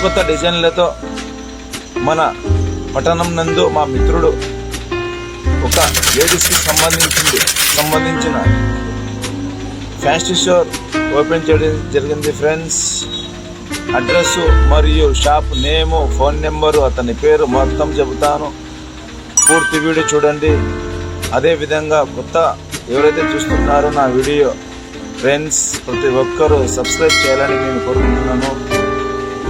కొత్త డిజైన్లతో మన పట్టణం నందు మా మిత్రుడు ఒక లేడీస్కి సంబంధించిన ఫ్యాన్సీ స్టోర్ ఓపెన్ చేయడం జరిగింది ఫ్రెండ్స్. అడ్రస్ మరియు షాప్ నేము, ఫోన్ నెంబరు, అతని పేరు మొత్తం చెబుతాను. పూర్తి వీడియో చూడండి. అదేవిధంగా ఎవరైతే చూస్తున్నారో నా వీడియో ఫ్రెండ్స్ ప్రతి ఒక్కరూ సబ్స్క్రైబ్ చేయాలని నేను కోరుకుంటున్నాను.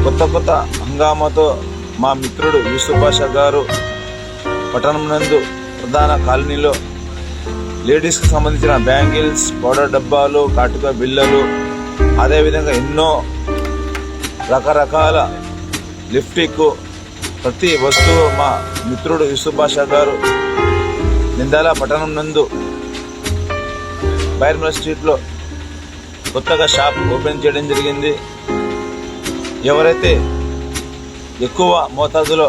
కొత్త హంగామాతో మా మిత్రుడు యూసుఫ్ బాషా గారు పట్టణం నందు ప్రధాన కాలనీలో లేడీస్కి సంబంధించిన బ్యాంగిల్స్, పౌడర్ డబ్బాలు, కాటుక బిళ్ళలు, అదేవిధంగా ఎన్నో రకరకాల లిప్స్టిక్ ప్రతి వస్తువు మా మిత్రుడు యూసుఫ్ బాషా గారు నిందాల పట్టణం నందు బైర్మల్ స్ట్రీట్లో కొత్తగా షాప్ ఓపెన్ చేయడం జరిగింది. ఎవరైతే ఎక్కువ మోతాదులో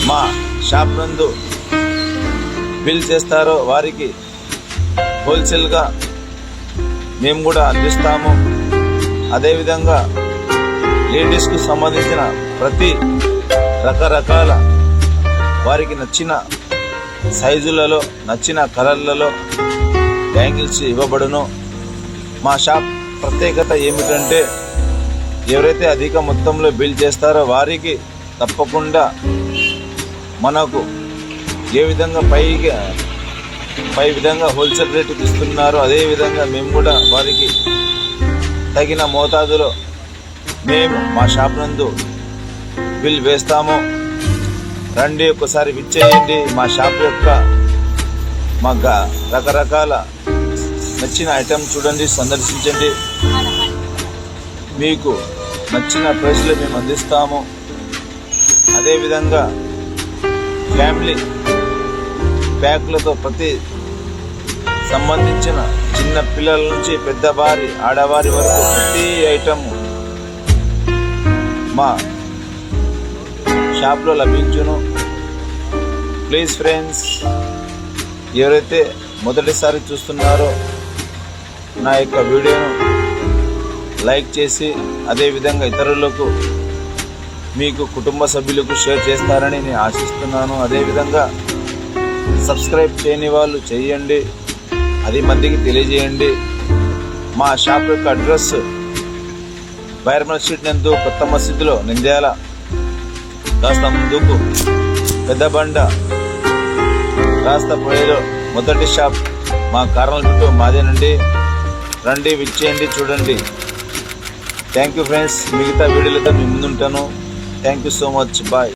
మా షాప్ నందు బిల్ చేస్తారో వారికి హోల్సేల్గా మేము కూడా అందిస్తాము. అదేవిధంగా లేడీస్కు సంబంధించిన ప్రతి రకరకాల వారికి నచ్చిన సైజులలో, నచ్చిన కలర్లలో బ్యాంగిల్స్ ఇవ్వబడును. మా షాప్ ప్రత్యేకత ఏమిటంటే ఎవరైతే అధిక మొత్తంలో బిల్ చేస్తారో వారికి తప్పకుండా మనకు ఏ విధంగా పై విధంగా హోల్సేల్ రేటుకి ఇస్తున్నారో అదేవిధంగా మేము కూడా వారికి తగిన మోతాదులో మేము మా షాప్ నందు బిల్ వేస్తాము. రండి, ఒకసారి విచ్చేయండి. మా షాప్ యొక్క మా రకరకాల నచ్చిన ఐటమ్ చూడండి, సందర్శించండి. మీకు నచ్చిన ప్రైస్లో మేము అందిస్తాము. అదేవిధంగా ఫ్యామిలీ ప్యాక్లతో ప్రతి సంబంధించిన చిన్న పిల్లల నుంచి పెద్దవారి, ఆడవారి వరకు ప్రతి ఐటమ్ మా షాప్లో లభించును. ప్లీజ్ ఫ్రెండ్స్, ఎవరైతే మొదటిసారి చూస్తున్నారో నా యొక్క వీడియోను లైక్ చేసి అదేవిధంగా ఇతరులకు, మీకు కుటుంబ సభ్యులకు షేర్ చేస్తారని నేను ఆశిస్తున్నాను. అదేవిధంగా సబ్స్క్రైబ్ చేయని వాళ్ళు చేయండి, 10 మందికి తెలియజేయండి. మా షాప్ యొక్క అడ్రస్ బైర్మల్ స్ట్రీట్ నందు కొత్త మసీదులో నింద్యాల, కాస్త ముందుకు పెద్ద బండ కాస్త పోయేలో మొదటి షాప్ మా కారణాల చుట్టూ మాదేనండి. రండి, విచ్చేయండి, చూడండి. Thank you friends. మిగతా వీడియోలతో మీ ముందుంటాను. Thank you so much. Bye.